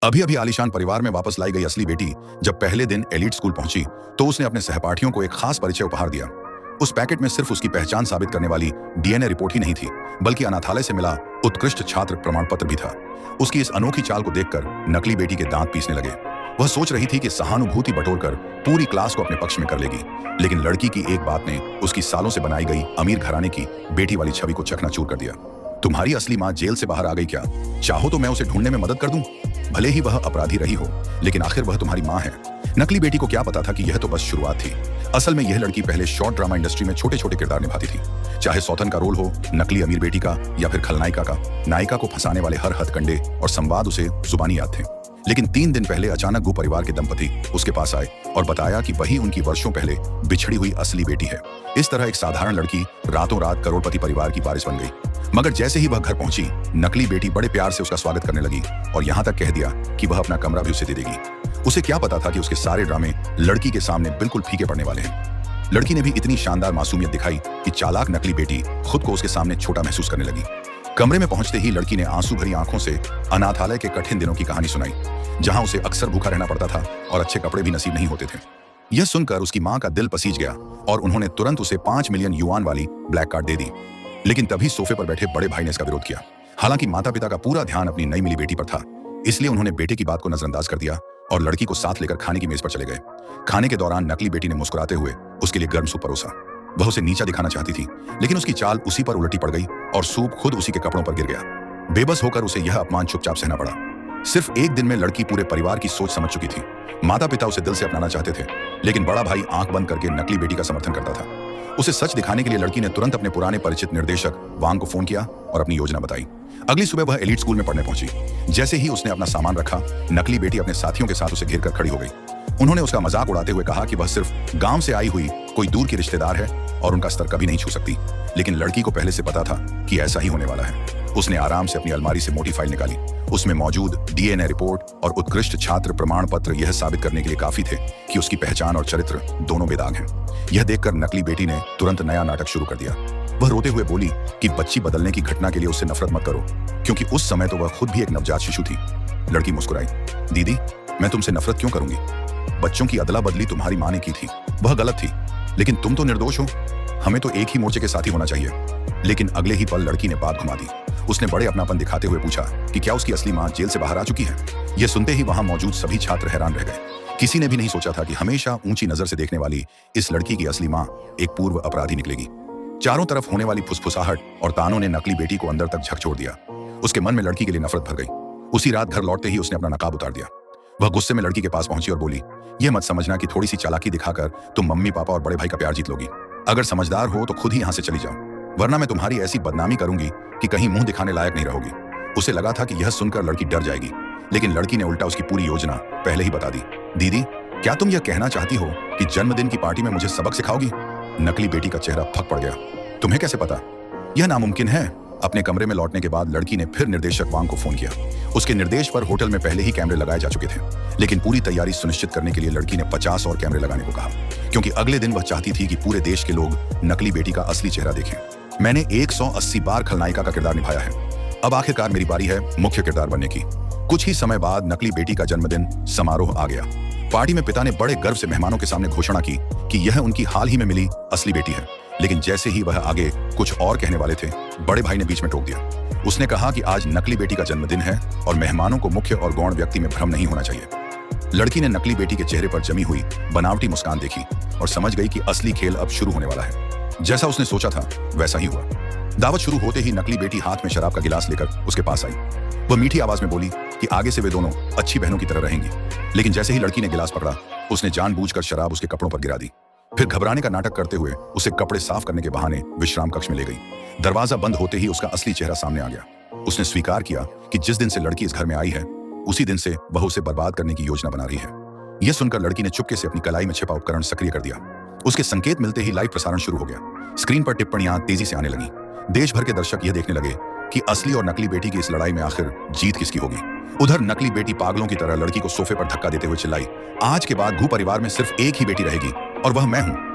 अभी अभी आलीशान परिवार में वापस लाई गई असली बेटी जब पहले दिन एलीट स्कूल पहुंची तो उसने अपने सहपाठियों को एक खास परिचय उपहार दिया। उस पैकेट में सिर्फ उसकी पहचान साबित करने वाली डीएनए रिपोर्ट ही नहीं थी, बल्कि अनाथालय से मिला उत्कृष्ट छात्र प्रमाण पत्र भी था। उसकी इस अनोखी चाल को देखकर नकली बेटी के दांत पीसने लगे। वह सोच रही थी कि सहानुभूति बटोरकर पूरी क्लास को अपने पक्ष में कर लेगी, लेकिन लड़की की एक बात ने उसकी सालों से बनाई गई अमीर घराने की बेटी वाली छवि को चकनाचूर कर दिया। तुम्हारी असली माँ जेल से बाहर आ गई क्या? चाहो तो मैं उसे ढूंढने में मदद कर दूं। भले ही वह अपराधी रही हो, लेकिन आखिर वह तुम्हारी माँ है। नकली बेटी को क्या पता था कि यह तो बस शुरुआत थी। असल में यह लड़की पहले शॉर्ट ड्रामा इंडस्ट्री में छोटे छोटे किरदार निभाती थी। चाहे सौतन का रोल हो, नकली अमीर बेटी का, या फिर खलनायिका का। नायिका को फंसाने वाले हर हथकंडे और संवाद उसे जुबानी याद थे। लेकिन 3 दिन पहले अचानक गु परिवार के दंपति उसके पास आए और बताया कि वही उनकी वर्षों पहले बिछड़ी हुई असली बेटी है। इस तरह एक साधारण लड़की रातों रात करोड़पति परिवार की वारिस बन गई। मगर जैसे ही वह घर पहुंची, नकली बेटी बड़े प्यार से उसका स्वागत करने लगी और यहाँ तक कह दिया कि वह अपना कमरा भी उसे दे देगी। उसे क्या पता था कि उसके सारे ड्रामे लड़की के सामने बिल्कुल फीके पड़ने वाले हैं। लड़की ने भी इतनी शानदार मासूमियत दिखाई कि चालाक नकली बेटी खुद को उसके सामने छोटा महसूस करने लगी। कमरे में पहुंचते ही लड़की ने आंसू भरी आंखों से अनाथालय के कठिन दिनों की कहानी सुनाई, जहां उसे अक्सर भूखा रहना पड़ता था और अच्छे कपड़े भी नसीब नहीं होते थे। यह सुनकर उसकी मां का दिल पसीज गया और उन्होंने तुरंत उसे 5 मिलियन युआन वाली ब्लैक कार्ड दे दी। लेकिन तभी सोफे पर बैठे बड़े भाई ने इसका विरोध किया। हालांकि माता पिता का पूरा ध्यान अपनी नई मिली बेटी पर था, इसलिए उन्होंने बेटे की बात को नजरअंदाज कर दिया और लड़की को साथ लेकर खाने की मेज पर चले गए। खाने के दौरान नकली बेटी ने मुस्कुराते हुए उसके लिए गर्म सूप परोसा। वह उसे नीचा दिखाना चाहती थी, लेकिन उसकी चाल उसी पर उलटी पड़ गई और सूप खुद उसी के कपड़ों पर गिर गया। बेबस होकर उसे यह अपमान चुपचाप सहना पड़ा। सिर्फ एक दिन में लड़की पूरे परिवार की सोच समझ चुकी थी। माता पिता उसे दिल से अपनाना चाहते थे, लेकिन बड़ा भाई आंख बंद करके नकली बेटी का समर्थन करता था। उसे सच दिखाने के लिए लड़की ने तुरंत अपने पुराने परिचित निर्देशक वांग को फोन किया और अपनी योजना बताई। अगली सुबह वह एलीट स्कूल में पढ़ने पहुंची। जैसे ही उसने अपना सामान रखा, नकली बेटी अपने साथियों के साथ उसे घेर कर खड़ी हो गई। उन्होंने उसका मजाक उड़ाते हुए कहा कि वह सिर्फ गांव से आई हुई कोई दूर की रिश्तेदार है और उनका स्तर कभी नहीं छू सकती। लेकिन लड़की को पहले से पता था कि ऐसा ही होने वाला है। उसने आराम से अपनी अलमारी से मोटी फाइल निकाली। उसमें मौजूद डीएनए रिपोर्ट और उत्कृष्ट छात्र प्रमाण पत्र यह साबित करने के लिए काफी थे कि उसकी पहचान और चरित्र दोनों बेदाग हैं। यह देखकर नकली बेटी ने तुरंत नया नाटक शुरू कर दिया। वह रोते हुए बोली कि बच्ची बदलने की घटना के लिए उससे नफरत मत करो, क्योंकि उस समय तो वह खुद भी एक नवजात शिशु थी। लड़की मुस्कुराई। दीदी, मैं तुमसे नफरत क्यों करूंगी? बच्चों की अदला बदली तुम्हारी माँ ने की थी, वह गलत थी, लेकिन तुम तो निर्दोष हो। हमें तो एक ही मोर्चे के साथी होना चाहिए। लेकिन अगले ही पल लड़की ने बात घुमा दी। उसने बड़े अपनापन दिखाते हुए पूछा कि क्या उसकी असली माँ जेल से बाहर आ चुकी है। यह सुनते ही वहां मौजूद सभी छात्र हैरान रह गए। किसी ने भी नहीं सोचा था कि हमेशा ऊंची नजर से देखने वाली इस लड़की की असली माँ एक पूर्व अपराधी निकलेगी। चारों तरफ होने वाली फुसफुसाहट और तानों ने नकली बेटी को अंदर तक झकझोर दिया। उसके मन में लड़की के लिए नफरत भर गई। उसी रात घर लौटते ही उसने अपना नकाब उतार दिया। वह गुस्से में लड़की के पास पहुंची और बोली, यह मत समझना कि थोड़ी सी चालाकी दिखाकर तुम मम्मी पापा और बड़े भाई का प्यार जीत लोगी। अगर समझदार हो तो खुद ही यहाँ से चली जाओ, वरना मैं तुम्हारी ऐसी बदनामी करूंगी कि कहीं मुंह दिखाने लायक नहीं रहोगी। उसे लगा था कि यह सुनकर लड़की डर जाएगी, लेकिन लड़की ने उल्टा उसकी पूरी योजना पहले ही बता दी। दीदी, क्या तुम यह कहना चाहती हो कि जन्मदिन की पार्टी में मुझे सबक सिखाओगी? नकली बेटी का चेहरा फक पड़ गया। तुम्हें कैसे पता? यह नामुमकिन है। अपने कमरे में लौटने के बाद लड़की ने फिर निर्देशक वांग को फोन किया। उसके निर्देश पर होटल में पहले ही कैमरे लगाए जा चुके थे, लेकिन पूरी तैयारी सुनिश्चित करने के लिए लड़की ने 50 और कैमरे लगाने को कहा, क्योंकि अगले दिन वह चाहती थी कि पूरे देश के लोग नकली बेटी का असली चेहरा देखें। मैंने 180 बार खलनायिका का किरदार निभाया है। अब आखिरकार मेरी बारी है मुख्य किरदार बनने की। कुछ ही समय बाद नकली बेटी का जन्मदिन समारोह आ गया। पार्टी में पिता ने बड़े गर्व से मेहमानों के सामने घोषणा की कि यह उनकी हाल ही में मिली असली बेटी है। लेकिन जैसे ही वह आगे कुछ और कहने वाले थे, बड़े भाई ने बीच में टोक दिया। उसने कहा कि आज नकली बेटी का जन्मदिन है और मेहमानों को मुख्य और गौण व्यक्ति में भ्रम नहीं होना चाहिए। लड़की ने नकली बेटी के चेहरे पर जमी हुई बनावटी मुस्कान देखी और समझ गई कि असली खेल अब शुरू होने वाला है। जैसा उसने सोचा था वैसा ही हुआ। दावत शुरू होते ही नकली बेटी हाथ में शराब का गिलास लेकर उसके पास आई। वह मीठी आवाज में बोली कि आगे से वे दोनों अच्छी बहनों की तरह रहेंगी। लेकिन जैसे ही लड़की ने गिलास पकड़ा, उसने जानबूझकर शराब उसके कपड़ों पर गिरा दी। फिर घबराने का नाटक करते हुए उसे कपड़े साफ करने के बहाने विश्राम कक्ष में ले गई। दरवाजा बंद होते ही उसका असली चेहरा सामने आ गया। उसने स्वीकार किया कि जिस दिन से लड़की इस घर में आई है, उसी दिन से वह उसे बर्बाद करने की योजना बना रही है। यह सुनकर लड़की ने चुपके से अपनी कलाई में छिपा उपकरण सक्रिय कर दिया। उसके संकेत मिलते ही लाइव प्रसारण शुरू हो गया। स्क्रीन पर टिप्पणियां तेजी से आने लगी। देश भर के दर्शक यह देखने लगे कि असली और नकली बेटी की इस लड़ाई में आखिर जीत किसकी होगी। उधर नकली बेटी पागलों की तरह लड़की को सोफे पर धक्का देते हुए चिल्लाई, आज के बाद गु परिवार में सिर्फ एक ही बेटी रहेगी और वह मैं हूं।